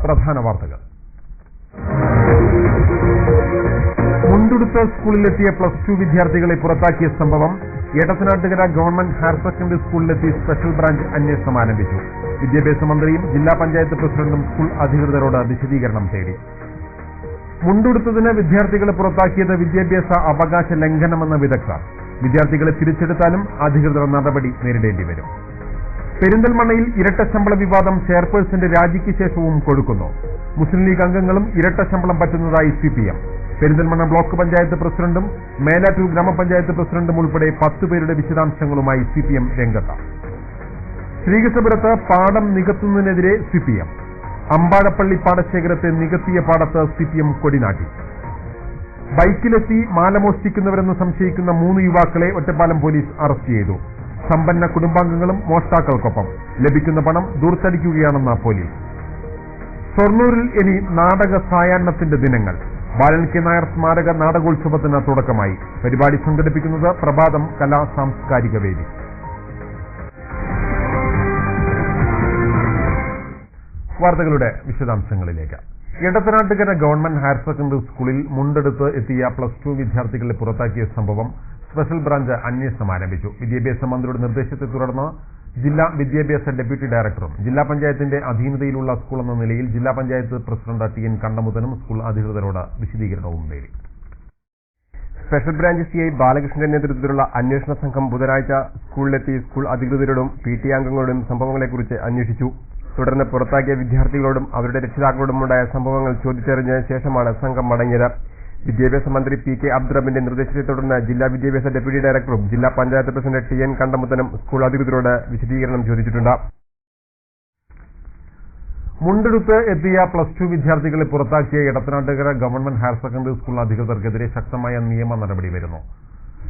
പ്രധാന വാർത്തകൾ. മുണ്ടുടുത്ത സ്കൂളിലെത്തിയ +2 വിദ്യാർത്ഥികളെ പുറത്താക്കിയ സംഭവം എടത്തനാട്ടുകര ഗവൺമെന്റ് ഹയർ സെക്കൻഡറി സ്കൂളിലെത്തി സ്പെഷ്യൽ ബ്രാഞ്ച് അന്വേഷണം ആരംഭിച്ചു. വിദ്യാഭ്യാസ മന്ത്രിയും ജില്ലാ പഞ്ചായത്ത് പ്രസിഡന്റും സ്കൂൾ അധികൃതരോട് വിശദീകരണം തേടി. മുണ്ടുടുത്തതിന് വിദ്യാർത്ഥികളെ പുറത്താക്കിയത് വിദ്യാഭ്യാസ അവകാശ ലംഘനമെന്ന വിദഗ്ധർ. വിദ്യാർത്ഥികളെ തിരിച്ചെടുത്താലും അധികൃതർ നടപടി നേരിടേണ്ടി വരും. പെരിന്തൽമണ്ണയിൽ ഇരട്ട ശമ്പള വിവാദം ചെയർപേഴ്സന്റെ രാജിക്ക് ശേഷവും കൊഴുക്കുന്നു. മുസ്ലിം ലീഗ് അംഗങ്ങളും ഇരട്ട ശമ്പളം പറ്റുന്നതായി CPM. പെരിന്തൽമണ്ണ ബ്ലോക്ക് പഞ്ചായത്ത് പ്രസിഡന്റും മേലാറ്റൂർ ഗ്രാമപഞ്ചായത്ത് പ്രസിഡന്റും ഉൾപ്പെടെ 10 പേരുടെ വിശദാംശങ്ങളുമായി CPM രംഗത്താണ്. ശ്രീകൃഷ്ണപുരത്ത് പാടം നികത്തുന്നതിനെതിരെ CPM. അമ്പാഴപ്പള്ളി പാടശേഖരത്തെ നികത്തിയ പാടത്ത് CPM കൊടിനാട്ടി. ബൈക്കിലെത്തി മാല മോഷ്ടിക്കുന്നവരെന്ന് സംശയിക്കുന്ന 3 യുവാക്കളെ ഒറ്റപ്പാലം പോലീസ് അറസ്റ്റ് ചെയ്തു. സമ്പന്ന കുടുംബാംഗങ്ങളും മോഷ്ടാക്കൾക്കൊപ്പം. ലഭിക്കുന്ന പണം ദൂർത്തടിക്കുകയാണെന്ന പോലീസ്. ഷൊർണൂരിൽ ഇനി നാടക സായാഹ്നത്തിന്റെ ദിനങ്ങൾ. ബാലൻ കെ നായർ സ്മാരക നാടകോത്സവത്തിന് തുടക്കമായി. പരിപാടി സംഘടിപ്പിക്കുന്നത് പ്രഭാതം കലാ സാംസ്കാരിക വേദി. വാർത്തകളുടെ വിശദാംശങ്ങളിലേക്ക്. എടത്തനാട്ടുകര ഗവൺമെന്റ് ഹയർ സെക്കൻഡറി സ്കൂളിൽ മുണ്ടെടുത്ത് എത്തിയ +2 വിദ്യാർത്ഥികളെ പുറത്താക്കിയ സംഭവം സ്പെഷ്യൽ ബ്രാഞ്ച് അന്വേഷണം ആരംഭിച്ചു. വിദ്യാഭ്യാസ മന്ത്രിയുടെ നിർദ്ദേശത്തെ തുടർന്ന് ജില്ലാ വിദ്യാഭ്യാസ ഡെപ്യൂട്ടി ഡയറക്ടറും ജില്ലാ പഞ്ചായത്തിന്റെ അധീനതയിലുള്ള സ്കൂൾ എന്ന നിലയിൽ ജില്ലാ പഞ്ചായത്ത് പ്രസിഡന്റ് TN കണ്ടമുതനും സ്കൂൾ അധികൃതരോട് വിശദീകരണവും നേടി. സ്പെഷ്യൽ ബ്രാഞ്ച് CI ബാലകൃഷ്ണന്റെ നേതൃത്വത്തിലുള്ള അന്വേഷണ സംഘം ബുധനാഴ്ച സ്കൂളിലെത്തി സ്കൂൾ അധികൃതരോടും PT അംഗങ്ങളോടും സംഭവങ്ങളെക്കുറിച്ച് അന്വേഷിച്ചു. തുടർന്ന് പുറത്താക്കിയ വിദ്യാർത്ഥികളോടും അവരുടെ രക്ഷിതാക്കളോടും ഉണ്ടായ സംഭവങ്ങൾ ചോദിച്ചറിഞ്ഞ ശേഷമാണ് സംഘം മടങ്ങിയത്. വിദ്യാഭ്യാസ മന്ത്രി PK അബ്ദുറബിന്റെ നിർദ്ദേശത്തെ തുടർന്ന് ജില്ലാ വിദ്യാഭ്യാസ ഡെപ്യൂട്ടി ഡയറക്ടറും ജില്ലാ പഞ്ചായത്ത് പ്രസിഡന്റ് TN കണ്ടമുത്തനും സ്കൂൾ അധികൃതരോട് വിശദീകരണം ചോദിച്ചിട്ടുണ്ട്. മുണ്ടെടുത്ത് എത്തിയ +2 വിദ്യാർത്ഥികളെ പുറത്താക്കിയ Edathanattukara government higher secondary school അധികൃതർക്കെതിരെ ശക്തമായ നിയമ നടപടി വരുന്നു.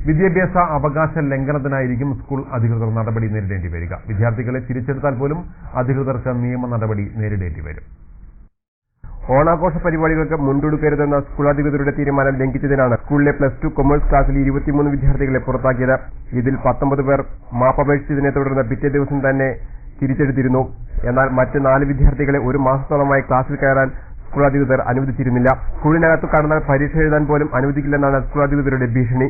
വിദ്യാഭ്യാസ അവകാശ ലംഘനത്തിനായിരിക്കും സ്കൂൾ അധികൃതർ നടപടി നേരിടേണ്ടി വരിക. വിദ്യാർത്ഥികളെ തിരിച്ചെടുത്താൽ പോലും അധികൃതർക്ക് നിയമ നടപടി നേരിടേണ്ടി വരും. ഓണാഘോഷ പരിപാടികൾക്ക് മുൻകൊടുക്കരുതെന്ന സ്കൂൾ അധികൃതരുടെ തീരുമാനം ലംഘിച്ചതിനാണ് സ്കൂളിലെ +2 കൊമേഴ്സ് ക്ലാസ്സിൽ 23 വിദ്യാർത്ഥികളെ പുറത്താക്കിയത്. ഇതിൽ 19 പേർ മാപ്പപേക്ഷിച്ചതിനെ തുടർന്ന് പിറ്റേ ദിവസം തന്നെ തിരിച്ചെടുത്തിരുന്നു. എന്നാൽ മറ്റ് 4 വിദ്യാർത്ഥികളെ 1 മാസത്തോളമായി ക്ലാസ്സിൽ കയറാൻ സ്കൂൾ അധികൃതർ അനുവദിച്ചിരുന്നില്ല. സ്കൂളിനകത്ത് കടന്നാൽ പരീക്ഷ എഴുതാൻ പോലും അനുവദിക്കില്ലെന്നാണ് സ്കൂൾ അധികൃതരുടെ ഭീഷണി.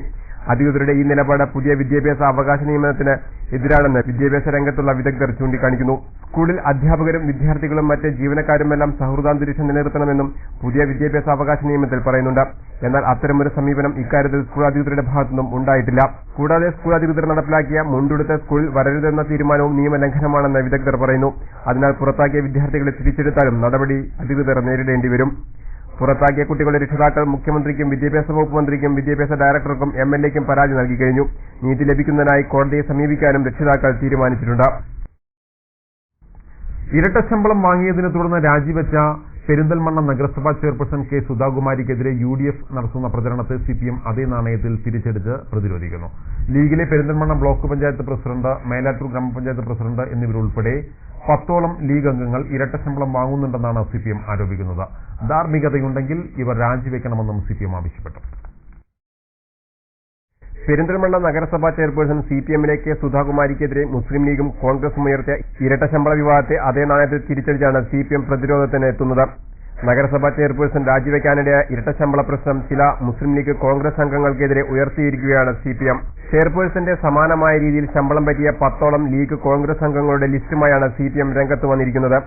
അധികൃതരുടെ ഈ നിലപാട് പുതിയ വിദ്യാഭ്യാസ അവകാശ നിയമനത്തിന് എതിരാണെന്ന് വിദ്യാഭ്യാസ രംഗത്തുള്ള വിദഗ്ധർ ചൂണ്ടിക്കാണിക്കുന്നു. സ്കൂളിൽ അധ്യാപകരും വിദ്യാർത്ഥികളും മറ്റ് ജീവനക്കാരുമെല്ലാം സൗഹൃദാന്തരീക്ഷം നിലനിർത്തണമെന്നും പുതിയ വിദ്യാഭ്യാസ അവകാശ നിയമത്തിൽ പറയുന്നുണ്ട്. എന്നാൽ അത്തരമൊരു സമീപനം ഇക്കാര്യത്തിൽ സ്കൂൾ അധികൃതരുടെ ഭാഗത്തുനിന്നും ഉണ്ടായിട്ടില്ല. കൂടാതെ സ്കൂൾ അധികൃതർ നടപ്പിലാക്കിയ മുണ്ടെടുത്ത സ്കൂളിൽ വരരുതെന്ന തീരുമാനവും നിയമലംഘനമാണെന്ന് വിദഗ്ധർ പറയുന്നു. അതിനാൽ പുറത്താക്കിയ വിദ്യാർത്ഥികളെ തിരിച്ചെടുത്താലും നടപടി അധികൃതർ നേരിടേണ്ടി വരും. പുറത്താക്കിയ കുട്ടികളുടെ രക്ഷിതാക്കൾ മുഖ്യമന്ത്രിക്കും വിദ്യാഭ്യാസ വകുപ്പ് മന്ത്രിക്കും വിദ്യാഭ്യാസ ഡയറക്ടർക്കും MLAക്കും പരാതി നൽകി കഴിഞ്ഞു. നീതി ലഭിക്കുന്നതിനായി കോടതിയെ സമീപിക്കാനും രക്ഷിതാക്കൾ തീരുമാനിച്ചിട്ടുണ്ട്. ഇരട്ട ശമ്പളം വാങ്ങിയതിനെ തുടർന്ന് രാജിവെച്ച പെരിന്തൽമണ്ണ നഗരസഭാ ചെയർപേഴ്സൺ K സുധാകുമാരിക്കെതിരെ UDF നടത്തുന്ന പ്രചരണത്തെ CPM അതേ നാണയത്തിൽ തിരിച്ചടിച്ച് പ്രതിരോധിക്കുന്നു. ലീഗിലെ Perinthalmanna block panchayat president, Melattur grama panchayat president എന്നിവരുൾപ്പെടെ 10ഓളം ലീഗ് അംഗങ്ങൾ ഇരട്ട ശമ്പളം വാങ്ങുന്നുണ്ടെന്നാണ് CPM ആരോപിക്കുന്നത്. ധാർമ്മികതയുണ്ടെങ്കിൽ ഇവർ രാജിവെക്കണമെന്നും CPM ആവശ്യപ്പെട്ടു. പെരിന്തൽമണ്ണ നഗരസഭാ ചെയർപേഴ്സൺ CPMലെ K സുധാകുമാരിക്കെതിരെ മുസ്ലിം ലീഗും കോൺഗ്രസും ഉയർത്തിയ ഇരട്ട ശമ്പള വിവാദത്തെ അതേ നാണയത്തിൽ തിരിച്ചടിച്ചാണ് CPM പ്രതിരോധത്തിന് എത്തുന്നത്. നഗരസഭാ ചെയർപേഴ്സൺ രാജിവെക്കാനിടയായ ഇരട്ട ശമ്പള പ്രശ്നം ചില മുസ്ലിം ലീഗ് കോൺഗ്രസ് അംഗങ്ങൾക്കെതിരെ ഉയർത്തിയിരിക്കുകയാണ് CPM. ചെയർപേഴ്സന്റെ സമാനമായ രീതിയിൽ ശമ്പളം പറ്റിയ 10ഓളം ലീഗ് കോൺഗ്രസ് അംഗങ്ങളുടെ ലിസ്റ്റുമായാണ് CPM രംഗത്ത് വന്നിരിക്കുന്നത്.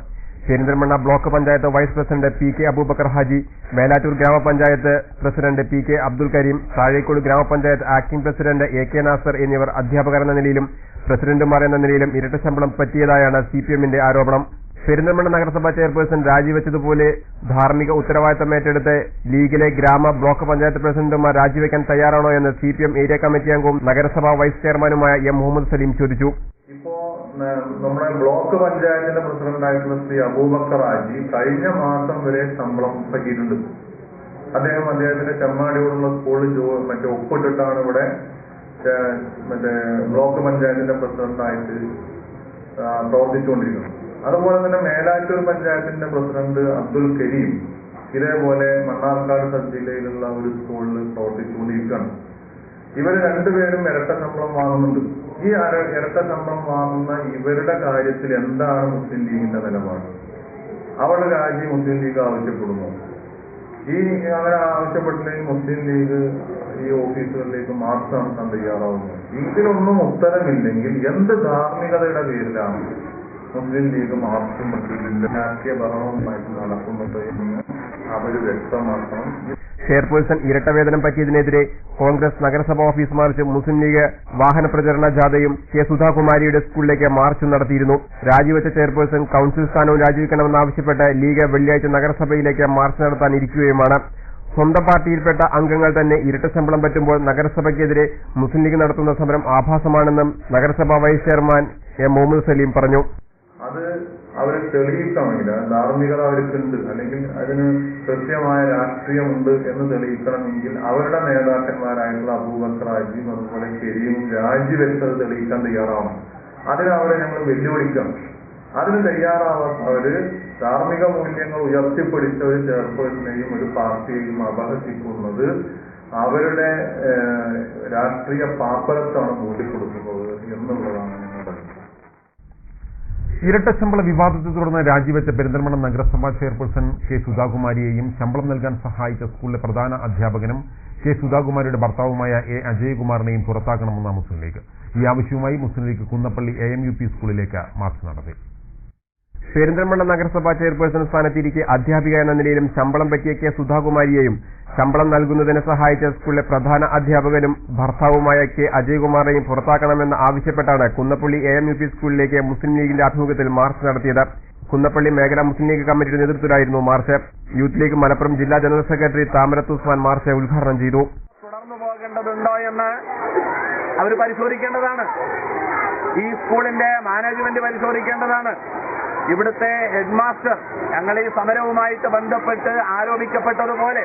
Perinthalmanna block panchayat vice president PK Aboobacker Haji, Melattur grama panchayat president PK Abdul Kareem, Thazhekode grama panchayat acting president AK Nasar എന്നിവർ അധ്യാപകർ എന്ന നിലയിലും പ്രസിഡന്റുമാർ എന്ന നിലയിലും ഇരട്ട ശമ്പളം പറ്റിയതായാണ് CPMന്റെ ആരോപണം. പെരിന്തൽമണ്ണ നഗരസഭാ ചെയർപേഴ്സൺ രാജിവെച്ചതുപോലെ ധാർമ്മിക ഉത്തരവാദിത്തം ഏറ്റെടുത്ത് ലീഗിലെ ഗ്രാമ ബ്ലോക്ക് പഞ്ചായത്ത് പ്രസിഡന്റുമാർ രാജിവെക്കാൻ തയ്യാറാണോ എന്ന് CPM ഏരിയ കമ്മിറ്റി അംഗവും നഗരസഭാ വൈസ് ചെയർമാനുമായ M മുഹമ്മദ് സലീം ചോദിച്ചു. ഇപ്പോ നമ്മുടെ ബ്ലോക്ക് പഞ്ചായത്തിന്റെ പ്രസിഡന്റായിട്ടുള്ള ശ്രീ അബൂബക്കർ ഹാജി കഴിഞ്ഞ മാസം വരെ ശമ്പളം പറ്റിയിട്ടുണ്ട്. അദ്ദേഹത്തിന്റെ ചെമ്മാടിയോടുള്ള സ്കൂളിൽ ഒപ്പിട്ടിട്ടാണ് ഇവിടെ ബ്ലോക്ക് പഞ്ചായത്തിന്റെ പ്രസിഡന്റായിട്ട് പ്രവർത്തിച്ചുകൊണ്ടിരിക്കുന്നത്. അതുപോലെ തന്നെ മേലാറ്റൂർ പഞ്ചായത്തിന്റെ പ്രസിഡന്റ് അബ്ദുൽ കരീം ഇതേപോലെ മണ്ണാർക്കാട് സബ് ജില്ലയിലുള്ള ഒരു സ്കൂളിൽ പ്രവർത്തിച്ചുകൊണ്ടിരിക്കുകയാണ്. ഇവർ രണ്ടുപേരും ഇരട്ട ശമ്പളം വാങ്ങുന്നുണ്ട്. ഈ ഇരട്ട ശമ്പളം വാങ്ങുന്ന ഇവരുടെ കാര്യത്തിൽ എന്താണ് മുസ്ലിം ലീഗിന്റെ നിലപാട്? അവരുടെ രാജി മുസ്ലിം ലീഗ് ആവശ്യപ്പെടുന്നു. അങ്ങനെ ആവശ്യപ്പെട്ടില്ലെങ്കിൽ മുസ്ലിം ലീഗ് ഈ ഓഫീസുകളിലേക്ക് മാർച്ച് നടത്താൻ തയ്യാറാവുന്നു. ഇതിലൊന്നും ഉത്തരമില്ലെങ്കിൽ എന്ത് ധാർമ്മികതയുടെ പേരിലാണ് മുസ്ലിം ലീഗ് മാർച്ചും മറ്റും രാഷ്ട്രീയ ഭരണവുമായിട്ട് നടക്കുന്നത് എന്ന് അവർ വ്യക്തമാക്കണം. ചെയർപേഴ്സൺ ഇരട്ടവേതനം പറ്റിയതിനെതിരെ കോൺഗ്രസ് നഗരസഭാ ഓഫീസ് മാർച്ച്, മുസ്ലിം ലീഗ് വാഹന പ്രചരണ ജാഥയും കെ സുധാകുമാരിയുടെ സ്കൂളിലേക്ക് മാർച്ചും നടത്തിയിരുന്നു. രാജിവെച്ച ചെയർപേഴ്സൺ കൌൺസിൽ സ്ഥാനവും രാജിവെക്കണമെന്നാവശ്യപ്പെട്ട് ലീഗ് വെള്ളിയാഴ്ച നഗരസഭയിലേക്ക് മാർച്ച് നടത്താൻ ഇരിക്കുകയുമാണ്. സ്വന്തം പാർട്ടിയിൽപ്പെട്ട അംഗങ്ങൾ തന്നെ ഇരട്ട ശമ്പളം പറ്റുമ്പോൾ നഗരസഭയ്ക്കെതിരെ മുസ്ലിം ലീഗ് നടത്തുന്ന സമരം ആഭാസമാണെന്നും നഗരസഭാ vice chairman A Muhammad Saleem പറഞ്ഞു. അത് അവർ തെളിയിക്കണമെങ്കിൽ ധാർമ്മികത അവർക്കുണ്ട്, അല്ലെങ്കിൽ അതിന് കൃത്യമായ രാഷ്ട്രീയമുണ്ട് എന്ന് തെളിയിക്കണമെങ്കിൽ അവരുടെ നേതാക്കന്മാരായിട്ടുള്ള അബൂബക്കർ ഹാജി അതുപോലെ ശരിയും രാജിവെച്ചത് തെളിയിക്കാൻ തയ്യാറാവണം. അതിന് അവരെ ഞങ്ങൾ വെല്ലുവിളിക്കണം. അതിന് തയ്യാറാവാത്തവര് ധാർമ്മിക മൂല്യങ്ങൾ ഉയർത്തിപ്പിടിച്ച ഒരു ചെയർപേഴ്സണെയും ഒരു പാർട്ടിയെയും അപഹസിക്കുന്നത് അവരുടെ രാഷ്ട്രീയ പാപ്പരത്താണ് ബോധ്യപ്പെടുത്തുന്നത് എന്നുള്ളതാണ് ഞങ്ങളുടെ. ഇരട്ടശമ്പള വിവാദത്തെ തുടർന്ന് രാജിവെച്ച പെരിന്തൽമണ്ണ നഗരസഭാ ചെയർപേഴ്സൺ കെ സുധാകുമാരിയെയും ശമ്പളം നൽകാൻ സഹായിച്ച സ്കൂളിലെ പ്രധാന അധ്യാപകനും കെ സുധാകുമാരിയുടെ ഭർത്താവുമായ എ അജയകുമാറിനെയും പുറത്താക്കണമെന്ന മുസ്ലിം ലീഗ്. ഈ ആവശ്യവുമായി മുസ്ലിം ലീഗ് കുന്നപ്പള്ളി AMUP സ്കൂളിലേക്ക് മാർച്ച് നടത്തി. പെരിന്തൽമണ്ണ നഗരസഭാ ചെയർപേഴ്സൺ സ്ഥാനത്തിരിക്കെ അധ്യാപിക എന്ന നിലയിലും ശമ്പളം പറ്റിയ കെ സുധാകുമാരിയെയും ശമ്പളം നൽകുന്നതിന് സഹായിച്ച സ്കൂളിലെ പ്രധാന അധ്യാപകനും ഭർത്താവുമായ കെ അജയകുമാറിനെയും പുറത്താക്കണമെന്ന് ആവശ്യപ്പെട്ടാണ് കുന്നപ്പള്ളി AMUP സ്കൂളിലേക്ക് മുസ്ലിം ലീഗിന്റെ ആഭിമുഖ്യത്തിൽ മാർച്ച് നടത്തിയത്. കുന്നപ്പള്ളി മേഖലാ മുസ്ലിം ലീഗ് കമ്മിറ്റിയുടെ നേതൃത്വത്തിലായിരുന്നു മാർച്ച്. യൂത്ത് ലീഗ് മലപ്പുറം ജില്ലാ general secretary Thamarath Usman March ഉദ്ഘാടനം ചെയ്തു. തുടർന്നു പോകേണ്ടതുണ്ടോ എന്ന് അവർ പരിശോധിക്കേണ്ടതാണ്. ഈ സ്കൂളിന്റെ മാനേജ്മെന്റ് പരിശോധിക്കേണ്ടതാണ്. ഇവിടുത്തെ ഹെഡ്മാസ്റ്റർ ഞങ്ങൾ ഈ സമരവുമായിട്ട് ബന്ധപ്പെട്ട് ആരോപിക്കപ്പെട്ടതുപോലെ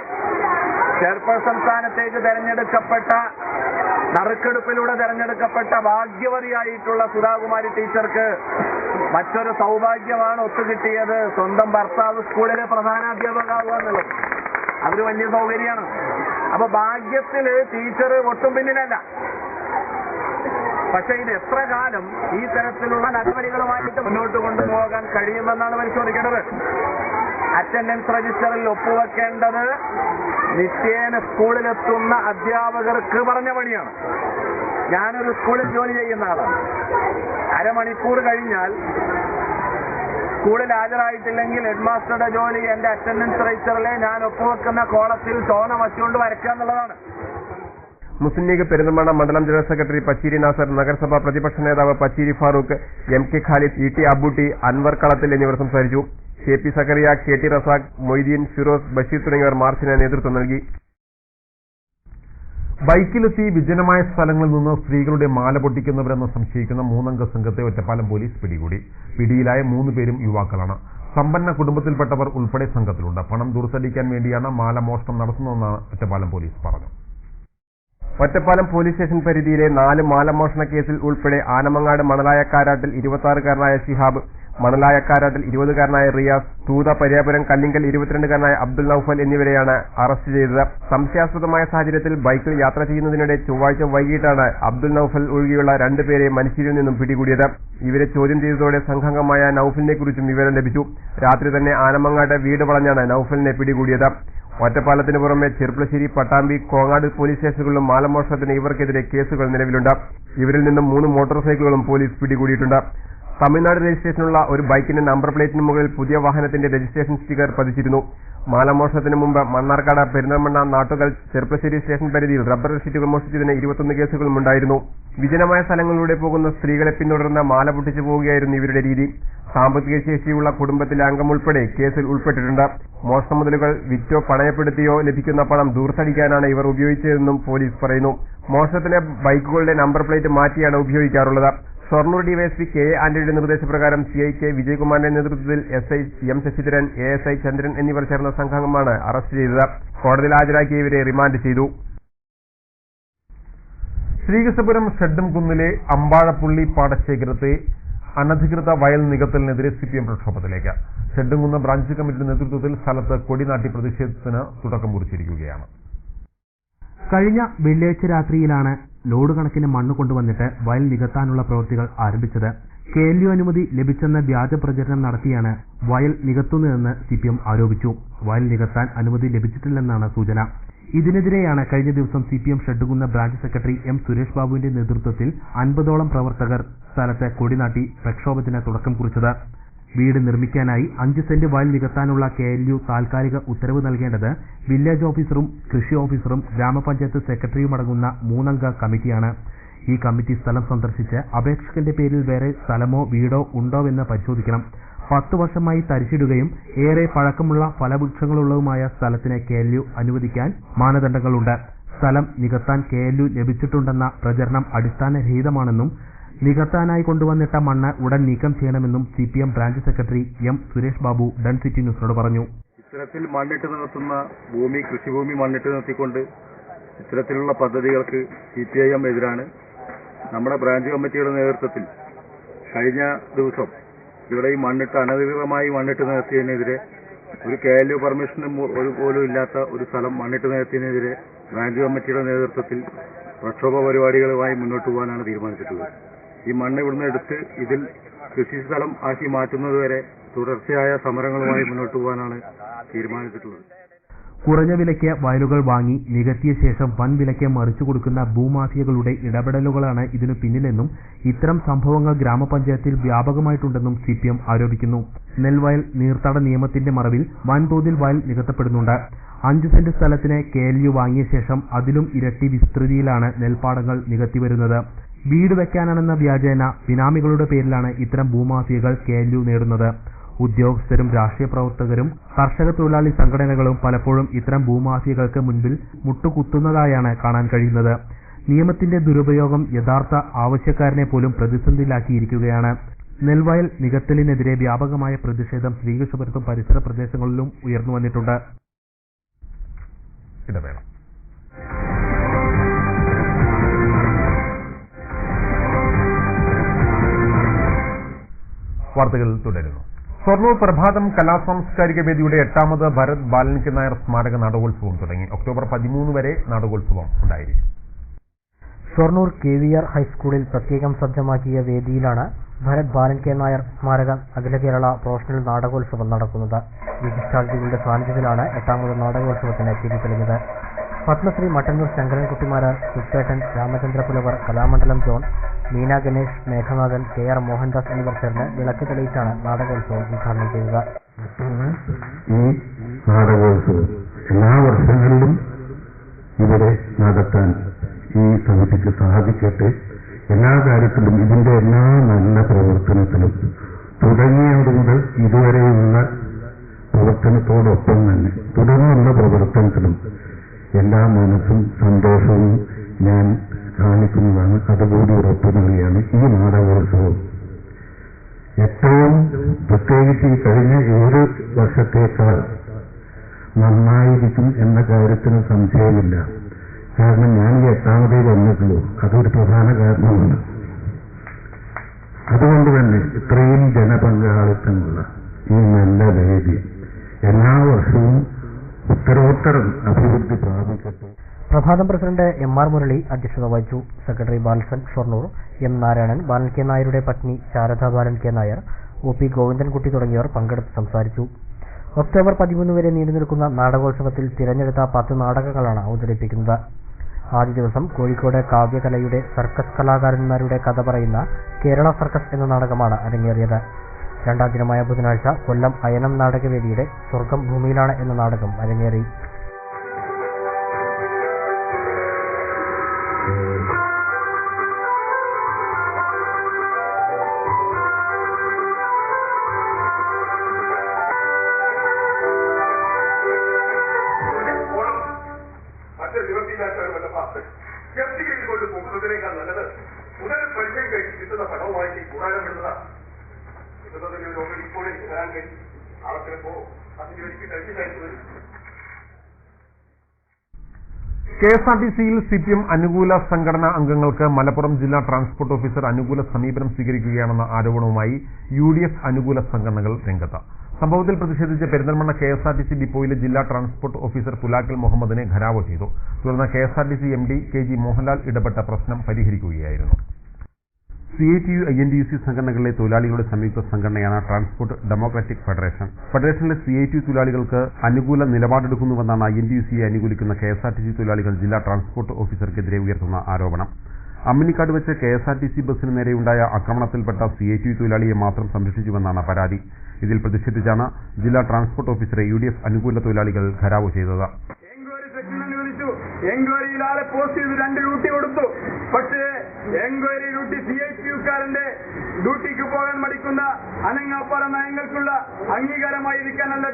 ചെയർപേഴ്സൺ സ്ഥാനത്തേക്ക് തെരഞ്ഞെടുക്കപ്പെട്ട നറുക്കെടുപ്പിലൂടെ തെരഞ്ഞെടുക്കപ്പെട്ട ഭാഗ്യവതിയായിട്ടുള്ള സുധാകുമാരി ടീച്ചർക്ക് മറ്റൊരു സൗഭാഗ്യമാണ് ഒത്തുകിട്ടിയത്. സ്വന്തം ഭർത്താവ് സ്കൂളിലെ പ്രധാനാധ്യാപകമാവുക എന്നുള്ളത് അതൊരു വലിയ സൗകര്യമാണ്. അപ്പൊ ഭാഗ്യത്തില് ടീച്ചർ ഒട്ടും പിന്നിലല്ല. പക്ഷെ ഇത് എത്ര കാലം ഈ തരത്തിലുള്ള നടപടികളുമായിട്ട് മുന്നോട്ട് കൊണ്ടുപോകാൻ കഴിയുമെന്നാണ് പരിശോധിക്കേണ്ടത്. അറ്റൻഡൻസ് രജിസ്റ്ററിൽ ഒപ്പുവെക്കേണ്ടത് നിത്യേന സ്കൂളിലെത്തുന്ന അധ്യാപകർക്ക് പറഞ്ഞ പണിയാണ്. ഞാനൊരു സ്കൂളിൽ ജോലി ചെയ്യുന്ന ആളാണ്. അരമണിക്കൂർ കഴിഞ്ഞാൽ സ്കൂളിൽ ഹാജരായിട്ടില്ലെങ്കിൽ ഹെഡ്മാസ്റ്ററുടെ ജോലി എന്റെ അറ്റൻഡൻസ് രജിസ്റ്ററിലെ ഞാൻ ഒപ്പുവെക്കുന്ന കോളത്തിൽ ചോന വച്ചുകൊണ്ട് വരയ്ക്കുക എന്നുള്ളതാണ്. മുസ്ലിം ലീഗ് പെരിന്തൽമണ്ണ മണ്ഡലം ജനറൽ സെക്രട്ടറി പച്ചീരി നാസർ, നഗരസഭാ പ്രതിപക്ഷ നേതാവ് പച്ചീരി ഫാറൂഖ്, MK ഖാലിദ്, ET അബൂട്ടി, അൻവർ കളത്തിൽ എന്നിവർ സംസാരിച്ചു. KP സക്കറിയ, KT റസാഖ്, മൊയ്തീൻ, ഫിറോസ്, ബഷീർ തുടങ്ങിയവർ മാർച്ചിന് നേതൃത്വം നൽകി. ബൈക്കിലെത്തി വിജനമായ സ്ഥലങ്ങളിൽ നിന്ന് സ്ത്രീകളുടെ മാല പൊട്ടിക്കുന്നവരെന്ന് സംശയിക്കുന്ന 3 അംഗ സംഘത്തെ ഒറ്റപ്പാലം പോലീസ് പിടികൂടി. പിടിയിലായ 3 പേരും യുവാക്കളാണ്. സമ്പന്ന കുടുംബത്തിൽപ്പെട്ടവർ ഉൾപ്പെടെ സംഘത്തിലുണ്ട്. പണം ദൂർത്തടിക്കാൻ വേണ്ടിയാണ് മാല മോഷണം നടത്തുന്നതെന്ന് ഒറ്റപ്പാലം പോലീസ് പറഞ്ഞു. ഒറ്റപ്പാലം പോലീസ് സ്റ്റേഷൻ പരിധിയിലെ 4 മാലമോഷണ കേസിൽ ഉൾപ്പെടെ ആനമങ്ങാട് മണലായക്കാരാട്ടിൽ 26-കാരനായ ഷിഹാബ്, മണലായക്കാരാട്ടിൽ 20-കാരനായ റിയാസ്, തൂത പരിയാപുരം കല്ലിങ്കൽ 22-കാരനായ അബ്ദുൽ നൌഫൽ എന്നിവരെയാണ് അറസ്റ്റ് ചെയ്തത്. സംശയാസ്പദമായ സാഹചര്യത്തിൽ ബൈക്കിൽ യാത്ര ചെയ്യുന്നതിനിടെ ചൊവ്വാഴ്ച വൈകിട്ടാണ് അബ്ദുൽ നൌഫൽ ഒഴികെയുള്ള 2 പേരെ മനുഷ്യരിൽ നിന്നും പിടികൂടിയത്. ഇവരെ ചോദ്യം ചെയ്തതോടെ സംഘാംഗമായ നൌഫലിനെ കുറിച്ചും വിവരം ലഭിച്ചു. രാത്രി തന്നെ ആനമങ്ങാട് വീട് വളഞ്ഞാണ് നൌഫലിനെ പിടികൂടിയത്. ഒറ്റപ്പാലത്തിന് പുറമെ ചെർപ്പളശ്ശേരി, പട്ടാമ്പി, കോങ്ങാട് പോലീസ് സ്റ്റേഷനുകളിലും മാലമോഷണത്തിന് ഇവർക്കെതിരെ കേസുകൾ നിലവിലുണ്ട്. ഇവരിൽ നിന്നും 3 മോട്ടോർ സൈക്കിളുകളും പോലീസ് പിടികൂടിയിട്ടുണ്ട്. തമിഴ്നാട് രജിസ്ട്രേഷനുള്ള ഒരു ബൈക്കിന്റെ നമ്പർ പ്ലേറ്റിന് മുകളിൽ പുതിയ വാഹനത്തിന്റെ രജിസ്ട്രേഷൻ സ്റ്റിക്കർ പതിച്ചിരുന്നു. മാലമോഷണത്തിന് മുമ്പ് മണ്ണാർക്കാട്, പെരിന്തൽമണ്ണ, നാട്ടുകൽ, ചെർപ്പശ്ശേരി സ്റ്റേഷൻ പരിധിയിൽ റബ്ബർ ഷീറ്റുകൾ മോഷ്ടിച്ചതിന് 21 കേസുകളും ഉണ്ടായിരുന്നു. വിജനമായ സ്ഥലങ്ങളിലൂടെ പോകുന്ന സ്ത്രീകളെ പിന്തുടർന്ന് മാല പൊട്ടിച്ചു പോവുകയായിരുന്നു ഇവരുടെ രീതി. സാമ്പത്തിക ശേഷിയുള്ള കുടുംബത്തിലെ അംഗമുൾപ്പെടെ കേസിൽ ഉൾപ്പെട്ടിട്ടുണ്ട്. മോഷണ മുതലുകൾ വിറ്റോ പണയപ്പെടുത്തിയോ ലഭിക്കുന്ന പണം ദൂർത്തടിക്കാനാണ് ഇവർ ഉപയോഗിച്ചതെന്നും പോലീസ് പറയുന്നു. മോഷണത്തിന് ബൈക്കുകളുടെ നമ്പർ പ്ലേറ്റ് മാറ്റിയാണ് ഉപയോഗിക്കാറുള്ളത്. ഷൊർണൂർ ഡിവൈഎസ്പി KA ആന്റണിയുടെ നിർദ്ദേശപ്രകാരം CI K വിജയകുമാറിന്റെ നേതൃത്വത്തിൽ SI M ശശിധരൻ, ASI ചന്ദ്രൻ എന്നിവർ ചേർന്ന സംഘമാണ് അറസ്റ്റ് ചെയ്തത്. കോടതിയിൽ ഹാജരാക്കിയ ഇവരെ റിമാൻഡ് ചെയ്തു. ശ്രീകൃഷ്ണപുരം ഷെഡ്ഡംകുന്നിലെ അമ്പാഴപ്പുള്ളി പാടശേഖരത്തെ അനധികൃത വയൽ നികത്തലിനെതിരെ CPM പ്രക്ഷോഭത്തിലേക്ക്. ഷെഡ്ഡംകുന്ന് ബ്രാഞ്ച് കമ്മിറ്റിയുടെ നേതൃത്വത്തിൽ സ്ഥലത്ത് കൊടിനാട്ടി പ്രതിഷേധത്തിന് തുടക്കം കുറിച്ചിരിക്കുകയാണ്. കഴിഞ്ഞ വെള്ളിയാഴ്ച രാത്രിയിലാണ് ലോഡ് കണക്കിന് മണ്ണ് കൊണ്ടുവന്നിട്ട് വയൽ നികത്താനുള്ള പ്രവൃത്തികൾ ആരംഭിച്ചത്. KLU അനുമതി ലഭിച്ചെന്ന വ്യാജ പ്രചരണം നടത്തിയാണ് വയൽ നികത്തുന്നതെന്ന് CPM ആരോപിച്ചു. വയൽ നികത്താൻ അനുമതി ലഭിച്ചിട്ടില്ലെന്നാണ് സൂചന. ഇതിനെതിരെയാണ് കഴിഞ്ഞ ദിവസം CPM ഷെഡ്ഡുകുന്ന ബ്രാഞ്ച് സെക്രട്ടറി M. സുരേഷ് ബാബുവിന്റെ നേതൃത്വത്തിൽ 50ഓളം പ്രവർത്തകർ സ്ഥലത്ത് കൊടിനാട്ടി പ്രക്ഷോഭത്തിന് തുടക്കം കുറിച്ചത്. വീട് നിർമ്മിക്കാനായി 5 സെന്റ് വയൽ നികത്താനുള്ള KLU താൽക്കാലിക ഉത്തരവ് നൽകേണ്ടത് വില്ലേജ് ഓഫീസറും കൃഷി ഓഫീസറും ഗ്രാമപഞ്ചായത്ത് സെക്രട്ടറിയുമടങ്ങുന്ന 3-അംഗ കമ്മിറ്റിയാണ്. ഈ കമ്മിറ്റി സ്ഥലം സന്ദർശിച്ച് അപേക്ഷകന്റെ പേരിൽ വേറെ സ്ഥലമോ വീടോ ഉണ്ടോവെന്ന് പരിശോധിക്കണം. 10 വർഷമായി തരിച്ചിടുകയും ഏറെ പഴക്കമുള്ള ഫലവൃക്ഷങ്ങളുള്ളതുമായ സ്ഥലത്തിന് KLU അനുവദിക്കാൻ മാനദണ്ഡങ്ങളുണ്ട്. സ്ഥലം നികത്താൻ KLU ലഭിച്ചിട്ടുണ്ടെന്ന പ്രചരണം അടിസ്ഥാനരഹിതമാണെന്നും നികത്താനായി കൊണ്ടുവന്നിട്ട മണ്ണ് ഉടൻ നീക്കം ചെയ്യണമെന്നും CPM branch secretary M. Suresh Babu ഡൺ സിറ്റി ന്യൂസിനോട് പറഞ്ഞു. ഇത്തരത്തിൽ മണ്ണിട്ട് നിർത്തുന്ന ഭൂമി കൃഷിഭൂമി മണ്ണിട്ട് നിർത്തിക്കൊണ്ട് ഇത്തരത്തിലുള്ള പദ്ധതികൾക്ക് CPIM എതിരാണ്. നമ്മുടെ ബ്രാഞ്ച് കമ്മിറ്റിയുടെ നേതൃത്വത്തിൽ കഴിഞ്ഞ ദിവസം ഇവിടെ ഈ മണ്ണിട്ട് അനധികൃതമായി മണ്ണിട്ട് നിർത്തിയതിനെതിരെ ഒരു KLU പെർമിഷനും ഒരു പോലും ഇല്ലാത്ത ഒരു സ്ഥലം മണ്ണിട്ട് നിർത്തിയതിനെതിരെ ബ്രാഞ്ച് കമ്മിറ്റിയുടെ നേതൃത്വത്തിൽ പ്രക്ഷോഭ പരിപാടികളുമായി മുന്നോട്ട് പോകാനാണ് തീരുമാനിച്ചിട്ടുള്ളത്. ഈ മണ്ണ് ഇവിടുന്ന് എടുത്ത് ഇതിൽ കൃഷി സ്ഥലം ആക്കി മാറ്റുന്നതുവരെ തുടർച്ചയായ സമരങ്ങളുമായി മുന്നോട്ട് പോകാനാണ് തീരുമാനിച്ചിട്ടുള്ളത്. കുറഞ്ഞ വിലയ്ക്ക് വയലുകൾ വാങ്ങി നികത്തിയ ശേഷം വൻ വിലയ്ക്ക് മറിച്ചു കൊടുക്കുന്ന ഭൂമാഫിയകളുടെ ഇടപെടലുകളാണ് ഇതിനു പിന്നിലെന്നും ഇത്തരം സംഭവങ്ങൾ ഗ്രാമപഞ്ചായത്തിൽ വ്യാപകമായിട്ടുണ്ടെന്നും CPM ആരോപിക്കുന്നു. നെൽവയൽ നീർത്തട നിയമത്തിന്റെ മറവിൽ വൻതോതിൽ വയൽ നികത്തപ്പെടുന്നുണ്ട്. 5 സെന്റ് സ്ഥലത്തിന് KLU വാങ്ങിയ ശേഷം അതിലും ഇരട്ടി വിസ്തൃതിയിലാണ് നെൽപ്പാടങ്ങൾ നികത്തിവരുന്നത്. വീട് വെക്കാനാണെന്ന വ്യാജേന ബിനാമികളുടെ പേരിലാണ് ഇത്തരം ഭൂമാഫിയകൾ KLU നേടുന്നത്. ഉദ്യോഗസ്ഥരും രാഷ്ട്രീയ പ്രവർത്തകരും കർഷക തൊഴിലാളി സംഘടനകളും പലപ്പോഴും ഇത്തരം ഭൂമാഫിയകൾക്ക് മുൻപിൽ മുട്ടുകുത്തുന്നതായാണ് കാണാൻ കഴിയുന്നത്. നിയമത്തിന്റെ ദുരുപയോഗം യഥാർത്ഥ ആവശ്യക്കാരനെ പോലും പ്രതിസന്ധിയിലാക്കിയിരിക്കുകയാണ്. നെൽവയൽ നികത്തലിനെതിരെ വ്യാപകമായ പ്രതിഷേധം ശ്രീകൃഷ്ണപുരത്തും പരിസര പ്രദേശങ്ങളിലും ഉയർന്നു വന്നിട്ടുണ്ട്. വാർത്തകൾ തുടരുന്നു. ഷൊർണൂർ പ്രഭാതം കലാസാംസ്കാരിക വേദിയുടെ 8ാമത് ഭരത് ബാലൻ കെ നായർ സ്മാരക നാടകോത്സവം തുടങ്ങി. ഒക്ടോബർ 13 വരെ നാടകോത്സവം ഉണ്ടായിരിക്കും. ഷൊർണൂർ KVR ഹൈസ്കൂളിൽ പ്രത്യേകം സജ്ജമാക്കിയ വേദിയിലാണ് ഭരത് ബാലൻ കെ നായർ സ്മാരക അഖില കേരള പ്രൊഫഷണൽ നാടകോത്സവം നടക്കുന്നത്. വിശിഷ്ടാതിഥികളുടെ സാന്നിധ്യത്തിലാണ് 8ാമത് നാടകോത്സവത്തിന് തിരിതെളിഞ്ഞത്. പത്മശ്രീ മട്ടന്നൂർ ശങ്കരൻകുട്ടിമാരാർ, സുപ്പേട്ടൻ, രാമചന്ദ്ര പുലവർ, കലാമണ്ഡലം ജോൺ, മീന ഗണേഷ്, മേഘനാഥൻ, KR മോഹൻദാസ് എന്നിവർ ചേർന്ന് വിളക്ക് തെളിയിച്ചാണ് നാടകോത്സവം ഉദ്ഘാടനം ചെയ്തത്. ഈ നാടകോത്സവം എല്ലാ വർഷങ്ങളിലും ഇവിടെ നടത്താൻ ഈ സമിതിക്ക് സാധിക്കട്ടെ. എല്ലാ കാര്യത്തിലും ഇതിന്റെ എല്ലാ നല്ല പ്രവർത്തനത്തിലും തുടങ്ങിയത് മുതൽ ഇതുവരെയുള്ള പ്രവർത്തനത്തോടൊപ്പം തന്നെ തുടർന്നുള്ള പ്രവർത്തനത്തിലും എല്ലാ മനസ്സും സന്തോഷവും ഞാൻ കാണിക്കുന്നതാണ്. അതുകൂടി ഉറപ്പു നൽകിയാണ് ഈ നാടകോത്സവം ഏറ്റവും പ്രത്യേകിച്ച് ഈ കഴിഞ്ഞ 7 വർഷത്തേക്കാൾ നന്നായിരിക്കും എന്ന കാര്യത്തിന് സംശയമില്ല. കാരണം ഞാൻ ഈ 8ാമതേ വന്നിട്ടുള്ളൂ. അതൊരു പ്രധാന കാരണമാണ്. അതുകൊണ്ട് തന്നെ ഇത്രയും ജനപങ്കാളിത്തമുള്ള ഈ നല്ല വേദി എല്ലാ വർഷവും ഉത്തരോത്തരം അഭിവൃദ്ധി പ്രാപിക്കട്ടെ. പ്രഭാതം പ്രസിഡന്റ് MR മുരളി അധ്യക്ഷത വഹിച്ചു. സെക്രട്ടറി ബാലൻ ഷൊർണൂർ, M. നാരായണൻ, ബാലൻ കെ നായരുടെ പത്നി ശാരദ ബാലൻ കെ നായർ, OP ഗോവിന്ദൻകുട്ടി തുടങ്ങിയവർ പങ്കെടുത്ത് സംസാരിച്ചു. ഒക്ടോബർ 13 വരെ നീണ്ടുനിൽക്കുന്ന നാടകോത്സവത്തിൽ തിരഞ്ഞെടുത്ത 10 നാടകങ്ങളാണ് അവതരിപ്പിക്കുന്നത്. ആദ്യ ദിവസം കോഴിക്കോട് കാവ്യകലയുടെ സർക്കസ് കലാകാരന്മാരുടെ കഥ പറയുന്ന കേരള സർക്കസ് എന്ന നാടകമാണ് അരങ്ങേറിയത്. 2ാം ദിനമായ ബുധനാഴ്ച കൊല്ലം അയനം നാടകവേദിയുടെ സ്വർഗം ഭൂമിയിലാണ് എന്ന നാടകം അരങ്ങേറി. KSRTCയിൽ CPM അനുകൂല സംഘടനാ അംഗങ്ങൾക്ക് മലപ്പുറം ജില്ലാ ട്രാൻസ്പോർട്ട് ഓഫീസർ അനുകൂല സമീപനം സ്വീകരിക്കുകയാണെന്ന ആരോപണവുമായി UDF അനുകൂല സംഘടനകൾ രംഗത്ത്. സംഭവത്തിൽ പ്രതിഷേധിച്ച് പെരിന്തൽമണ്ണ KSRTC ഡിപ്പോയിലെ ജില്ലാ ട്രാൻസ്പോർട്ട് ഓഫീസർ പുലാക്കൽ മുഹമ്മദിനെ ഘരാവോ ചെയ്തു. തുടർന്ന് KSRTC MD KG മോഹൻലാൽ ഇടപെട്ട പ്രശ്നം പരിഹരിക്കുകയായിരുന്നു. CITU INTUC സംഘടനകളിലെ തൊഴിലാളികളുടെ സംയുക്ത സംഘടനയാണ് ട്രാൻസ്പോർട്ട് ഡെമോക്രാറ്റിക് ഫെഡറേഷൻ. ഫെഡറേഷനിലെ CITU തൊഴിലാളികൾക്ക് അനുകൂല നിലപാടെടുക്കുന്നുവെന്നാണ് INTUCയെ അനുകൂലിക്കുന്ന KSRTC തൊഴിലാളികൾ ജില്ലാ ട്രാൻസ്പോർട്ട് ഓഫീസർക്കെതിരെ ഉയർത്തുന്ന ആരോപണം. അമ്മിനിക്കാട് വെച്ച് KSRTC ബസ്സിന് നേരെയുണ്ടായ ആക്രമണത്തിൽപ്പെട്ട CITU തൊഴിലാളിയെ മാത്രം സംരക്ഷിച്ചുവെന്നാണ് പരാതി. ഇതിൽ പ്രതിഷേധിച്ചാണ് ജില്ലാ ട്രാൻസ്പോർട്ട് ഓഫീസറെ UDF അനുകൂല തൊഴിലാളികൾ ഘെരാവോ ചെയ്തത്. എൻക്വയറിയിൽ ആളെ പോസ്റ്റ് ചെയ്ത് 2 ഡ്യൂട്ടി കൊടുത്തു. പക്ഷേ എൻക്വയറി ഡ്യൂട്ടി CITUക്കാരന്റെ ഡ്യൂട്ടിക്ക് പോകാൻ മടിക്കുന്ന അനങ്ങാപ്പാറ നയങ്ങൾക്കുള്ള അംഗീകാരമായിരിക്കാനല്ല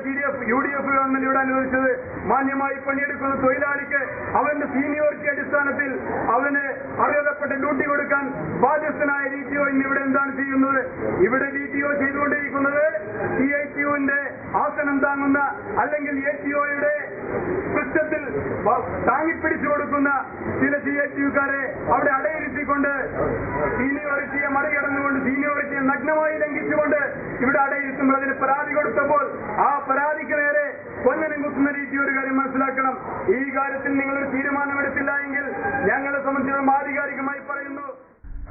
UDF ഗവൺമെന്റ് ഇവിടെ അനുവദിച്ചത്. മാന്യമായി പണിയെടുക്കുന്ന തൊഴിലാളിക്ക് അവന്റെ സീനിയോറിറ്റി അടിസ്ഥാനത്തിൽ അവന് അർഹതപ്പെട്ട ഡ്യൂട്ടി കൊടുക്കാൻ ബാധ്യസ്ഥനായ DTO ഇന്നിവിടെ എന്താണ് ചെയ്യുന്നത്? ഇവിടെ DTO ചെയ്തുകൊണ്ടിരിക്കുന്നത് CITUവിന്റെ ആസനം താങ്ങുന്ന അല്ലെങ്കിൽ ATOയുടെ പൃഷ്ഠത്തിൽ താങ്ങിപ്പിടിച്ചു കൊടുക്കുന്ന ചില CITUക്കാരെ അവിടെ അടയിരുത്തിക്കൊണ്ട് സീനിയോറിറ്റിയെ മറികടന്നുകൊണ്ട് സീനിയോറിറ്റിയെ നഗ്നമായി ലംഘിച്ചുകൊണ്ട് ഇവിടെ അടയിരുത്തുമ്പോൾ അതിന് പരാതി കൊടുത്തപ്പോൾ ആ പരാതിക്ക് നേരെ കൊഞ്ഞനം കുത്തുന്ന രീതി ഒരു കാര്യം മനസ്സിലാക്കണം. ഈ കാര്യത്തിൽ നിങ്ങളൊരു തീരുമാനമെടുത്തില്ല എങ്കിൽ ഞങ്ങളെ സംബന്ധിച്ചിടത്തോളം ആധികാരികമായി പറയുന്നു.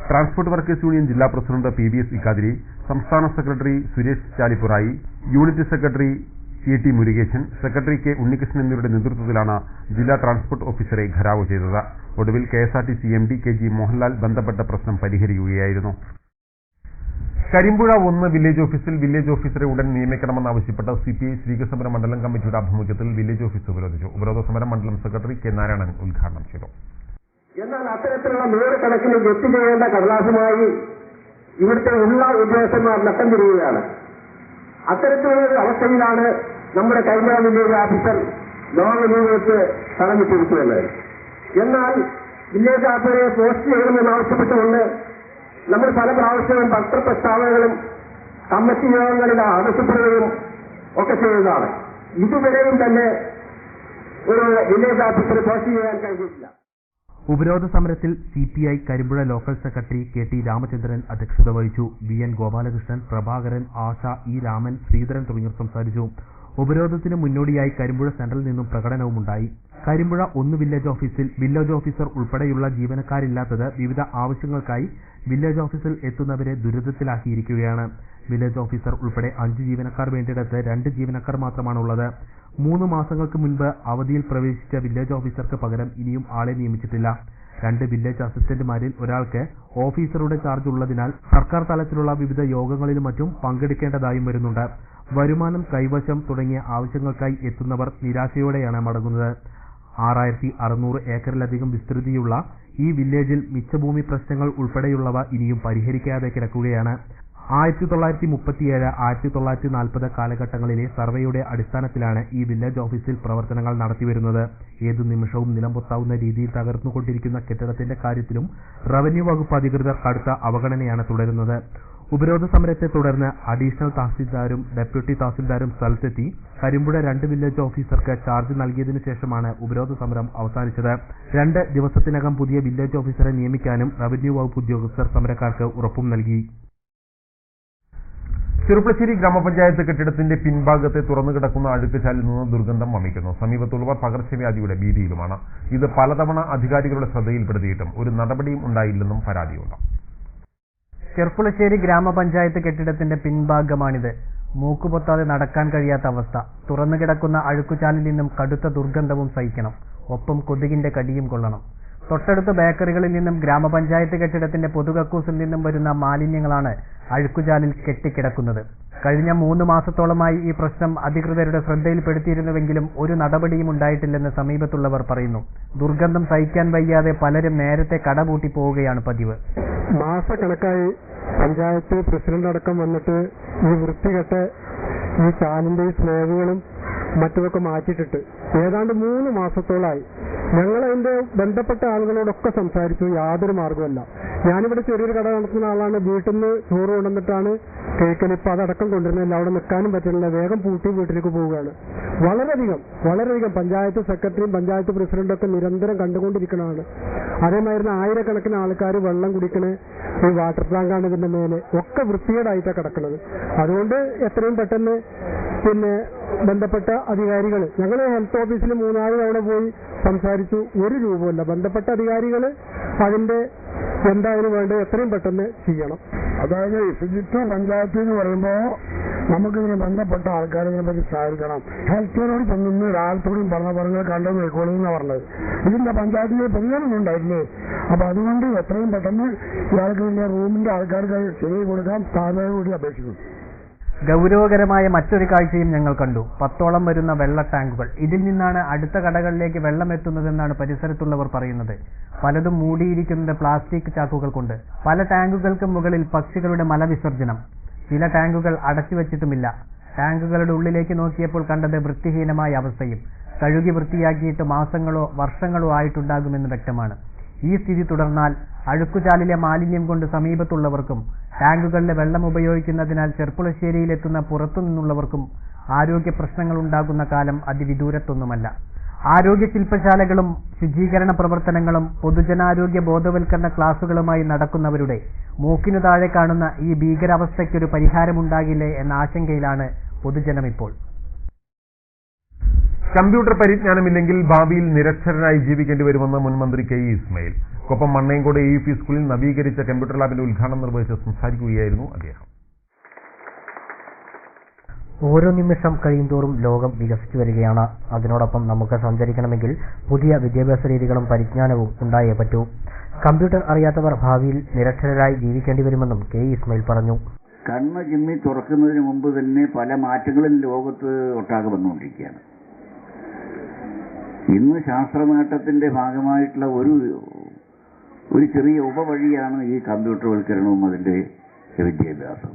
ട്രാൻസ്പോർട്ട് വർക്കേഴ്സ് യൂണിയൻ ജില്ലാ പ്രസിഡന്റ് PBS ഇക്കാതിരി, സംസ്ഥാന secretary Suresh Chalippurayi, unit secretary CT Murukesan, secretary K Unnikrishnan എന്നിവരുടെ നേതൃത്വത്തിലാണ് ജില്ലാ ട്രാൻസ്പോർട്ട് ഓഫീസറെ ഘെരാവോ ചെയ്തത്. ഒടുവിൽ KSRTC MD KG മോഹൻലാൽ ബന്ധപ്പെട്ട പ്രശ്നം പരിഹരിക്കുകയായിരുന്നു. കരിമ്പുഴ 1 വില്ലേജ് ഓഫീസിൽ വില്ലേജ് ഓഫീസറെ ഉടൻ നിയമിക്കണമെന്നാവശ്യപ്പെട്ട് CPI ശ്രീകൃഷ്ണപുരം മണ്ഡലം കമ്മിറ്റിയുടെ ആഭിമുഖ്യത്തിൽ വില്ലേജ് ഓഫീസ് ഉപരോധിച്ചു. ഉപരോധ സമരം മണ്ഡലം സെക്രട്ടറി K നാരായണൻ ഉദ്ഘാടനം ചെയ്തു. എന്നാൽ അത്തരത്തിലുള്ള നൂറുകണക്കിന് ജപ്തി ചെയ്യേണ്ട കടലാസുമായി ഇവിടുത്തെ ഉള്ള ഉദ്യോഗസ്ഥന്മാർ നട്ടം തിരിയുകയാണ്. അത്തരത്തിലുള്ള അവസ്ഥയിലാണ് നമ്മുടെ Karimpuzha village officer long leave വെച്ച് സ്ഥലം വിട്ടിരിക്കുന്നത്. എന്നാൽ വില്ലേജ് ഓഫീസറെ പോസ്റ്റ് ചെയ്യണമെന്നാവശ്യപ്പെട്ടുകൊണ്ട് നമ്മൾ പല പ്രാവശ്യവും പത്രപ്രസ്താവനകളും കമ്മിറ്റി യോഗങ്ങളിൽ ആവശ്യപ്പെടുകയും ഒക്കെ ചെയ്യുന്നതാണ്. ഇതുവരെയും തന്നെ ഒരു വില്ലേജ് ഓഫീസറെ പോസ്റ്റ് ചെയ്യാൻ കഴിഞ്ഞിട്ടില്ല. ഉപരോധ സമരത്തിൽ CPI Karimpuzha local secretary KT Ramachandran അധ്യക്ഷത വഹിച്ചു. VN ഗോപാലകൃഷ്ണൻ, പ്രഭാകരൻ, ആശ, E രാമൻ, ശ്രീധരൻ തുടങ്ങിയവർ സംസാരിച്ചു. ഉപരോധത്തിന് മുന്നോടിയായി കരിമ്പുഴ സെന്ററിൽ നിന്നും പ്രകടനവുമുണ്ടായി. കരിമ്പുഴ 1 വില്ലേജ് ഓഫീസിൽ വില്ലേജ് ഓഫീസർ ഉൾപ്പെടെയുള്ള ജീവനക്കാരില്ലാത്തത് വിവിധ ആവശ്യങ്ങൾക്കായി വില്ലേജ് ഓഫീസിൽ എത്തുന്നവരെ ദുരിതത്തിലാക്കിയിരിക്കുകയാണ്. വില്ലേജ് ഓഫീസർ ഉൾപ്പെടെ 5 ജീവനക്കാർ വേണ്ടിയിടത്ത് 2 ജീവനക്കാർ മാത്രമാണുള്ളത്. 3 മാസങ്ങൾക്ക് മുൻപ് അവധിയിൽ പ്രവേശിച്ച വില്ലേജ് ഓഫീസർക്ക് പകരം ഇനിയും ആളെ നിയമിച്ചിട്ടില്ല. 2 വില്ലേജ് അസിസ്റ്റന്റുമാരിൽ ഒരാൾക്ക് ഓഫീസറുടെ ചാർജ് ഉള്ളതിനാൽ സർക്കാർ തലത്തിലുള്ള വിവിധ യോഗങ്ങളിലും മറ്റും പങ്കെടുക്കേണ്ടതായും വരുന്നുണ്ട്. വരുമാനം കൈവശം തുടങ്ങിയ ആവശ്യങ്ങൾക്കായി എത്തുന്നവർ നിരാശയോടെയാണ് മടങ്ങുന്നത്. 6600 ഏക്കറിലധികം വിസ്തൃതിയുള്ള ഈ വില്ലേജിൽ മിച്ചഭൂമി പ്രശ്നങ്ങൾ ഉൾപ്പെടെയുള്ളവ ഇനിയും പരിഹരിക്കാതെ കിടക്കുകയാണ്. 1937, 1940 കാലഘട്ടങ്ങളിലെ സർവേയുടെ അടിസ്ഥാനത്തിലാണ് ഈ വില്ലേജ് ഓഫീസിൽ പ്രവർത്തനങ്ങൾ നടത്തിവരുന്നത്. ഏതു നിമിഷവും നിലംപൊത്താവുന്ന രീതിയിൽ തകർന്നുകൊണ്ടിരിക്കുന്ന കെട്ടിടത്തിന്റെ കാര്യത്തിലും റവന്യൂ വകുപ്പ് അധികൃതർ കടുത്ത അവഗണനയാണ് തുടരുന്നത്. ഉപരോധ സമരത്തെ തുടർന്ന് അഡീഷണൽ തഹസിൽദാരും ഡെപ്യൂട്ടി തഹസിൽദാരും സ്ഥലത്തെത്തി കരിമ്പുഴ 2 വില്ലേജ് ഓഫീസർക്ക് ചാർജ് നൽകിയതിനു ശേഷമാണ് ഉപരോധ സമരം അവസാനിച്ചത്. 2 ദിവസത്തിനകം പുതിയ വില്ലേജ് ഓഫീസറെ നിയമിക്കാനും റവന്യൂ വകുപ്പ് ഉദ്യോഗസ്ഥർ സമരക്കാർക്ക് ഉറപ്പും നൽകി. ചെറുപ്പശ്ശേരി ഗ്രാമപഞ്ചായത്ത് കെട്ടിടത്തിന്റെ പിൻഭാഗത്തെ തുറന്നുകിടക്കുന്ന അഴുക്കുചാലിൽ നിന്ന് ദുർഗന്ധം വമിക്കുന്നു. സമീപത്തുള്ളവർ പകർച്ചവ്യാധിയുടെ ഭീതിയിലുമാണ്. ഇത് പലതവണ അധികാരികളുടെ ശ്രദ്ധയിൽപ്പെടുത്തിയിട്ടും ഒരു നടപടിയും ഉണ്ടായില്ലെന്നും പരാതിയുണ്ട്. ചെർപ്പുളശ്ശേരി ഗ്രാമപഞ്ചായത്ത് കെട്ടിടത്തിന്റെ പിൻഭാഗമാണിത്. മൂക്കുപൊത്താതെ നടക്കാൻ കഴിയാത്ത അവസ്ഥ. തുറന്നുകിടക്കുന്ന അഴുക്കുചാലിൽ നിന്നും കടുത്ത ദുർഗന്ധവും സഹിക്കണം. ഒപ്പം കൊതുകിന്റെ കടിയും കൊള്ളണം. തൊട്ടടുത്ത ബേക്കറികളിൽ നിന്നും ഗ്രാമപഞ്ചായത്ത് കെട്ടിടത്തിന്റെ പൊതുകക്കൂസിൽ നിന്നും വരുന്ന മാലിന്യങ്ങളാണ് അഴുക്കുചാലിൽ കെട്ടിക്കിടക്കുന്നത്. കഴിഞ്ഞ 3 മാസത്തോളമായി ഈ പ്രശ്നം അധികൃതരുടെ ശ്രദ്ധയിൽപ്പെടുത്തിയിരുന്നുവെങ്കിലും ഒരു നടപടിയും ഉണ്ടായിട്ടില്ലെന്ന് സമീപത്തുള്ളവർ പറയുന്നു. ദുർഗന്ധം സഹിക്കാൻ വയ്യാതെ പലരും നേരത്തെ കടപൂട്ടി പോവുകയാണ് പതിവ്. മാസക്കണക്കായി പഞ്ചായത്ത് പ്രസിഡന്റ് അടക്കം വന്നിട്ട് ഈ വൃത്തികെട്ട ഈ ചാലിന്റെ സ്ലേവുകളും മറ്റുമൊക്കെ മാറ്റിയിട്ടിട്ട് ഏതാണ്ട് 3 മാസത്തോളമായി. ഞങ്ങളതിന്റെ ബന്ധപ്പെട്ട ആളുകളോടൊക്കെ സംസാരിച്ചു. യാതൊരു മാർഗമല്ല. ഞാനിവിടെ ചെറിയൊരു കട നടത്തുന്ന ആളാണ്. വീട്ടിൽ നിന്ന് ചോറ് കൊണ്ടുവന്നിട്ടാണ് കഴിക്കൽ. ഇപ്പൊ അതടക്കം കൊണ്ടുവരുന്നില്ല. അവിടെ നിൽക്കാനും പറ്റുന്നില്ല. വേഗം പൂട്ടി വീട്ടിലേക്ക് പോവുകയാണ്. വളരെയധികം പഞ്ചായത്ത് സെക്രട്ടറിയും പഞ്ചായത്ത് പ്രസിഡന്റും ഒക്കെ നിരന്തരം കണ്ടുകൊണ്ടിരിക്കുന്നതാണ്. അതേമാതിരി ആയിരക്കണക്കിന് ആൾക്കാർ വെള്ളം കുടിക്കണേ ഈ വാട്ടർ ടാങ്കാണ് ഇതിന്റെ മേലെ ഒക്കെ വൃത്തികേടായിട്ടാണ് കിടക്കുന്നത്. അതുകൊണ്ട് എത്രയും പെട്ടെന്ന് ബന്ധപ്പെട്ട അധികാരികൾ, ഞങ്ങൾ ഹെൽത്ത് ഓഫീസിൽ 3-4 തവണ പോയി സംസാരിച്ചു. ഒരു രൂപമില്ല. ബന്ധപ്പെട്ട അധികാരികൾ അതിന്റെ എന്തായാലും വേണ്ടത് എത്രയും പെട്ടെന്ന് ചെയ്യണം. അതായത് ശുചിത്വ പഞ്ചായത്ത് എന്ന് പറയുമ്പോൾ നമുക്കിതിന് ബന്ധപ്പെട്ട ആൾക്കാരെ പറ്റി സഹായിക്കണം. ഹെൽത്ത് കെയറോട് ചെന്ന് ഒരാളത്തോടും പറഞ്ഞങ്ങൾ കണ്ടെന്ന് നോക്കോളൂ എന്നാണ് പറഞ്ഞത്. ഇതിന്റെ പഞ്ചായത്തിലെ പ്രതികരണം ഉണ്ടായില്ലേ? അപ്പൊ അതുകൊണ്ട് എത്രയും പെട്ടെന്ന് ഇയാൾക്ക് റൂമിന്റെ ആൾക്കാർക്ക് ശരി കൊടുക്കാൻ സ്ഥാപനം കൂടി അപേക്ഷിക്കുന്നു. ഗൗരവകരമായ മറ്റൊരു കാഴ്ചയും ഞങ്ങൾ കണ്ടു. 10ഓളം വരുന്ന വെള്ള ടാങ്കുകൾ. ഇതിൽ നിന്നാണ് അടുത്ത കടകളിലേക്ക് വെള്ളം എത്തുന്നതെന്നാണ് പരിസരത്തുള്ളവർ പറയുന്നത്. പലതും മൂടിയിരിക്കുന്നത് പ്ലാസ്റ്റിക് ചാക്കുകൾ കൊണ്ട്. പല ടാങ്കുകൾക്ക് മുകളിൽ പക്ഷികളുടെ മലവിസർജനം. ചില ടാങ്കുകൾ അടച്ചുവെച്ചിട്ടുമില്ല. ടാങ്കുകളുടെ ഉള്ളിലേക്ക് നോക്കിയപ്പോൾ കണ്ടത് വൃത്തിഹീനമായ അവസ്ഥയും. കഴുകി വൃത്തിയാക്കിയിട്ട് മാസങ്ങളോ വർഷങ്ങളോ ആയിട്ടുണ്ടാകുമെന്ന് വ്യക്തമാണ്. ഈ സ്ഥിതി തുടർന്നാൽ അഴുക്കുചാലിലെ മാലിന്യം കൊണ്ട് സമീപത്തുള്ളവർക്കും ടാങ്കുകളിലെ വെള്ളം ഉപയോഗിക്കുന്നതിനാൽ ചെർപ്പുളശ്ശേരിയിലെത്തുന്ന പുറത്തുനിന്നുള്ളവർക്കും ആരോഗ്യ പ്രശ്നങ്ങൾ ഉണ്ടാകുന്ന കാലം അതിവിദൂരത്തൊന്നുമല്ല. ആരോഗ്യ ശില്പശാലകളും ശുചീകരണ പ്രവർത്തനങ്ങളും പൊതുജനാരോഗ്യ ബോധവൽക്കരണ ക്ലാസുകളുമായി നടക്കുന്നവരുടെ മൂക്കിനു താഴെ കാണുന്ന ഈ ഭീകരാവസ്ഥയ്ക്കൊരു പരിഹാരമുണ്ടാകില്ലേ എന്ന ആശങ്കയിലാണ് പൊതുജനം ഇപ്പോൾ. കമ്പ്യൂട്ടർ പരിജ്ഞാനമില്ലെങ്കിൽ ഭാവിയിൽ നിരക്ഷരരായി ജീവിക്കേണ്ടി വരുമെന്ന് മുൻ മന്ത്രി കെ ഇസ്മായിൽ. കൊപ്പം മണ്ണേങ്കോട് AUP സ്കൂളിൽ നവീകരിച്ച കമ്പ്യൂട്ടർ ലാബിന്റെ ഉദ്ഘാടനം നിർവഹിച്ച് സംസാരിക്കുകയായിരുന്നു അദ്ദേഹം. ഓരോ നിമിഷം കഴിയുന്തോറും ലോകം വികസിച്ചു വരികയാണ്. അതിനോടൊപ്പം നമുക്ക് സഞ്ചരിക്കണമെങ്കിൽ പുതിയ വിദ്യാഭ്യാസ രീതികളും പരിജ്ഞാനവും ഉണ്ടായേ പറ്റൂ. കമ്പ്യൂട്ടർ അറിയാത്തവർ ഭാവിയിൽ നിരക്ഷരരായി ജീവിക്കേണ്ടി വരുമെന്നും കെ ഇസ്മായിൽ പറഞ്ഞു. കണ്ണ് ചിമ്മി തുറക്കുന്നതിന് മുമ്പ് തന്നെ പല മാറ്റങ്ങളും ലോകത്ത് ഒട്ടാകെ വന്നുകൊണ്ടിരിക്കുകയാണ്. ഇന്ന് ശാസ്ത്രനേട്ടത്തിന്റെ ഭാഗമായിട്ടുള്ള ഒരു ചെറിയ ഉപവഴിയാണ് ഈ കമ്പ്യൂട്ടർവൽക്കരണവും അതിന്റെ വിദ്യാഭ്യാസം.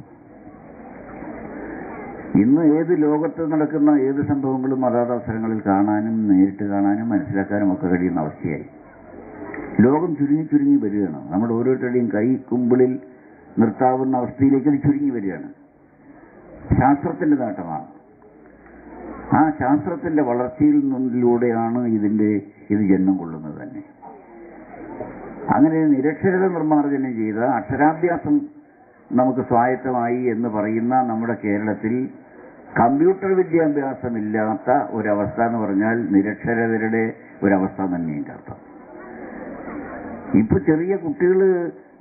ഇന്ന് ഏത് ലോകത്ത് നടക്കുന്ന ഏത് സംഭവങ്ങളും അതാത് അവസരങ്ങളിൽ കാണാനും നേരിട്ട് കാണാനും മനസ്സിലാക്കാനും ഒക്കെ കഴിയുന്ന അവസ്ഥയായി. ലോകം ചുരുങ്ങി വരികയാണ്. നമ്മുടെ ഓരോരുത്തരുടെയും കൈ കുമ്പിളിൽ നിർത്താവുന്ന അവസ്ഥയിലേക്ക് അത് ചുരുങ്ങി വരികയാണ്. ശാസ്ത്രത്തിന്റെ നേട്ടമാണ്. ആ ശാസ്ത്രത്തിന്റെ വളർച്ചയിൽ നിന്നിലൂടെയാണ് ഇത് ജന്മം കൊള്ളുന്നത് തന്നെ. അങ്ങനെ നിരക്ഷരത നിർമ്മാർജ്ജനം ചെയ്ത അക്ഷരാഭ്യാസം നമുക്ക് സ്വായത്തമായി എന്ന് പറയുന്ന നമ്മുടെ കേരളത്തിൽ കമ്പ്യൂട്ടർ വിദ്യാഭ്യാസമില്ലാത്ത ഒരവസ്ഥ എന്ന് പറഞ്ഞാൽ നിരക്ഷരതരുടെ ഒരവസ്ഥ തന്നെയും അർത്ഥം. ഇപ്പൊ ചെറിയ കുട്ടികൾ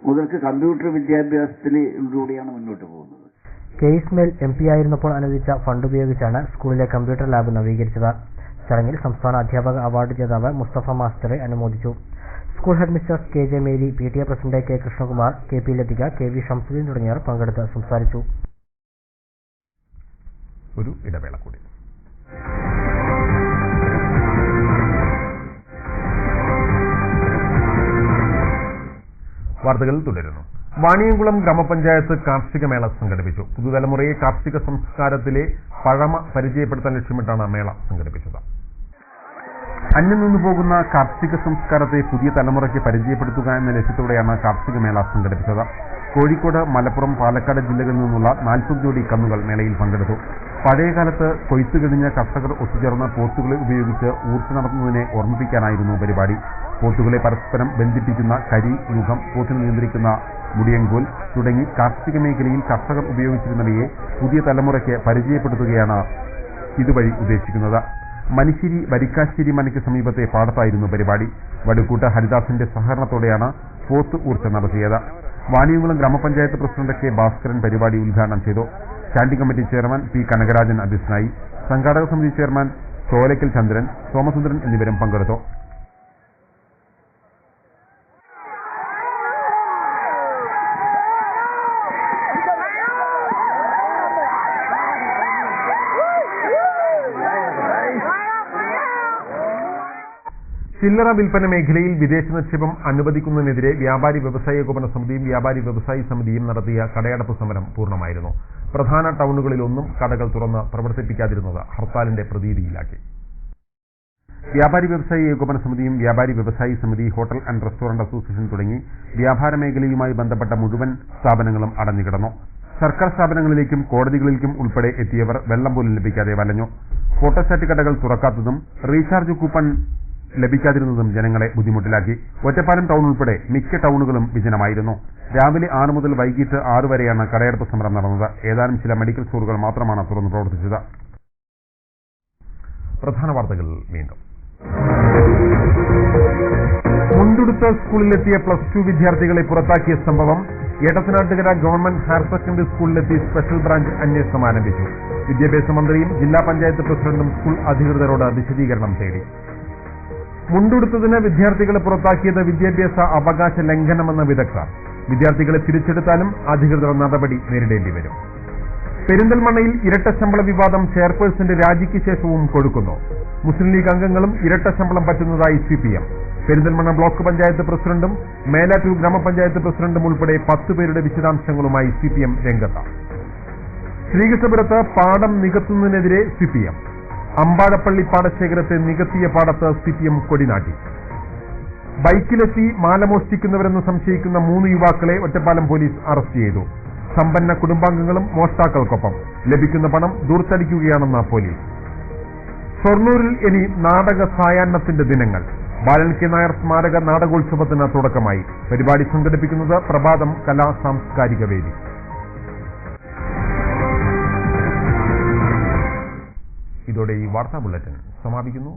മുതൽക്ക് കമ്പ്യൂട്ടർ വിദ്യാഭ്യാസത്തിലൂടെയാണ് മുന്നോട്ട് പോകുന്നത്. കെ ഇസ്മായിൽ MP ആയിരുന്നപ്പോൾ അനുവദിച്ച ഫണ്ട് ഉപയോഗിച്ചാണ് സ്കൂളിലെ കമ്പ്യൂട്ടർ ലാബ് നവീകരിച്ചത്. ചടങ്ങിൽ സംസ്ഥാന അധ്യാപക അവാർഡ് ജേതാവ് മുസ്തഫ മാസ്റ്ററെ അനുമോദിച്ചു. School head mistress KJ Mary, PTA president K Krishnakumar, KP Lathika, KV Shamsuddin തുടങ്ങിയവർ പങ്കെടുത്ത് സംസാരിച്ചു. ഒരു ഇടവേള കൂടി. വാർത്തകൾ തുടരുന്നു. വാണിയംകുളം ഗ്രാമപഞ്ചായത്ത് കാർഷിക മേള സംഘടിപ്പിച്ചു. പുതുതലമുറയെ കാർഷിക സംസ്കാരത്തിലെ പഴമ പരിചയപ്പെടുത്താൻ ലക്ഷ്യമിട്ടാണ് മേള സംഘടിപ്പിച്ചത്. അന്യം നിന്നു പോകുന്ന കാർഷിക സംസ്കാരത്തെ പുതിയ തലമുറയ്ക്ക് പരിചയപ്പെടുത്തുക എന്ന ലക്ഷ്യത്തോടെയാണ് കാർഷിക മേള സംഘടിപ്പിച്ചത്. കോഴിക്കോട്, മലപ്പുറം, പാലക്കാട് ജില്ലകളിൽ നിന്നുള്ള 40 ജോഡി കന്നുകൾ മേളയിൽ പങ്കെടുത്തു. പഴയകാലത്ത് കൊയ്ത്തു കഴിഞ്ഞ കർഷകർ ഒത്തുചേർന്ന് പോത്തുകളെ ഉപയോഗിച്ച് ഊർച്ച നടത്തുന്നതിനെ ഓർമ്മിപ്പിക്കാനായിരുന്നു പരിപാടി. പോത്തുകളെ പരസ്പരം ബന്ധിപ്പിക്കുന്ന കരി, യുഗം, പോത്തിനെ നിയന്ത്രിക്കുന്ന മുടിയങ്കോൽ തുടങ്ങി കാർഷിക മേഖലയിൽ കർഷകർ ഉപയോഗിച്ചിരുന്നവയെ പുതിയ തലമുറയ്ക്ക് പരിചയപ്പെടുത്തുകയാണ് ഇതുവഴി ഉദ്ദേശിക്കുന്നത്. മനിശ്ശേരി വരിക്കാശ്ശേരി മനയ്ക്ക് സമീപത്തെ പാടത്തായിരുന്നു പരിപാടി. വടുക്കൂട്ട് ഹരിദാസിന്റെ സഹകരണത്തോടെയാണ് പോത്ത് ഊർച്ച നടത്തിയത്. വാണിയംകുളം ഗ്രാമപഞ്ചായത്ത് പ്രസിഡന്റ് K ഭാസ്കരൻ പരിപാടി ഉദ്ഘാടനം ചെയ്തു. Standing committee chairman P Kanakarajan അധ്യക്ഷനായി. സംഘാടക സമിതി ചെയർമാൻ ചോലക്കൽ ചന്ദ്രൻ, സോമസുന്ദരൻ എന്നിവരും പങ്കെടുത്തു. ചില്ലറ വിൽപ്പന മേഖലയിൽ വിദേശ നിക്ഷേപം അനുവദിക്കുന്നതിനെതിരെ വ്യാപാരി വ്യവസായ ഏകോപന സമിതിയും വ്യാപാരി വ്യവസായി സമിതിയും നടത്തിയ കടയടപ്പ് സമരം പൂർണ്ണമായിരുന്നു. പ്രധാന ടൗണുകളിലൊന്നും കടകൾ തുറന്ന് പ്രവർത്തിപ്പിക്കാതിരുന്നത് ഹർത്താലിന്റെ പ്രതീതിയിലാക്കി. വ്യാപാരി വ്യവസായി ഏകോപന സമിതിയും വ്യാപാരി വ്യവസായി സമിതി, ഹോട്ടൽ ആൻഡ് റെസ്റ്റോറന്റ് അസോസിയേഷൻ തുടങ്ങി വ്യാപാര മേഖലയുമായി ബന്ധപ്പെട്ട മുഴുവൻ സ്ഥാപനങ്ങളും അടഞ്ഞുകിടന്നു. സർക്കാർ സ്ഥാപനങ്ങളിലേക്കും കോടതികളിലേക്കും ഉൾപ്പെടെ എത്തിയവർ വെള്ളം പോലും ലഭിക്കാതെ വലഞ്ഞു. ഫോട്ടോസ്റ്റാറ്റ് കടകൾ തുറക്കാത്തതും റീചാർജ് കൂപ്പൺ ലഭിക്കാതിരുന്നതും ജനങ്ങളെ ബുദ്ധിമുട്ടിലാക്കി. ഒറ്റപ്പാലം ടൗൺ ഉൾപ്പെടെ മിക്ക ടൗണുകളും വിജനമായിരുന്നു. രാവിലെ 6 മുതൽ വൈകിട്ട് 6 വരെയാണ് കടയടപ്പ് സമരം നടന്നത്. ഏതാനും ചില മെഡിക്കൽ സ്റ്റോറുകൾ മാത്രമാണ് തുറന്നു പ്രവർത്തിച്ചത്. പ്രധാന വാർത്തകൾ വീണ്ടും. മുണ്ടുടുത്ത സ്കൂളിലെത്തിയ +2 വിദ്യാർത്ഥികളെ പുറത്താക്കിയ സംഭവം എടത്തനാട്ടുകര ഗവൺമെന്റ് ഹയർ സെക്കൻഡറി സ്കൂളിലെത്തി സ്പെഷ്യൽ ബ്രാഞ്ച് അന്വേഷണം ആരംഭിച്ചു. വിദ്യാഭ്യാസ മന്ത്രിയും ജില്ലാ പഞ്ചായത്ത് പ്രസിഡന്റും സ്കൂൾ അധികൃതരോട് വിശദീകരണം തേടി. മുണ്ടുടുത്തതിന് വിദ്യാർത്ഥികളെ പുറത്താക്കിയത് വിദ്യാഭ്യാസ അവകാശ ലംഘനമെന്ന വിദഗ്ധർ. വിദ്യാർത്ഥികളെ തിരിച്ചെടുത്താലും അധികൃതർ നടപടി നേരിടേണ്ടി വരും. പെരിന്തൽമണ്ണയിൽ ഇരട്ട ശമ്പള വിവാദം ചെയർപേഴ്സന്റെ രാജിക്ക് ശേഷവും കൊടുക്കുന്നു. മുസ്ലിം ലീഗ് അംഗങ്ങളും ഇരട്ട ശമ്പളം പറ്റുന്നതായി CPM. പെരിന്തൽമണ്ണ ബ്ലോക്ക് പഞ്ചായത്ത് പ്രസിഡന്റും മേലാറ്റൂർ ഗ്രാമപഞ്ചായത്ത് പ്രസിഡന്റും ഉൾപ്പെടെ 10 പേരുടെ വിശദാംശങ്ങളുമായി CPM രംഗത്താണ്. ശ്രീകൃഷ്ണപുരത്ത് പാടം നികത്തുന്നതിനെതിരെ CPM. അമ്പാഴപ്പള്ളി പാടശേഖരത്തെ നികത്തിയ പാടത്ത് CPM കൊടിനാട്ടി. ബൈക്കിലെത്തി മാല മോഷ്ടിക്കുന്നവരെന്ന് സംശയിക്കുന്ന 3 യുവാക്കളെ ഒറ്റപ്പാലം പോലീസ് അറസ്റ്റ് ചെയ്തു. സമ്പന്ന കുടുംബാംഗങ്ങളും മോഷ്ടാക്കൾക്കൊപ്പം. ലഭിക്കുന്ന പണം ദൂർത്തടിക്കുകയാണെന്ന പോലീസ്. ഷൊർണൂരിൽ ഇനി നാടക സായാഹ്നത്തിന്റെ ദിനങ്ങൾ. ബാലൻ കെ നായർ സ്മാരക നാടകോത്സവത്തിന് തുടക്കമായി. പരിപാടി സംഘടിപ്പിക്കുന്നത് പ്രഭാതം കലാ സാംസ്കാരിക വേദി. ഇതോടെ ഈ വാർത്താ ബുള്ളറ്റിൻ സമാപിക്കുന്നു.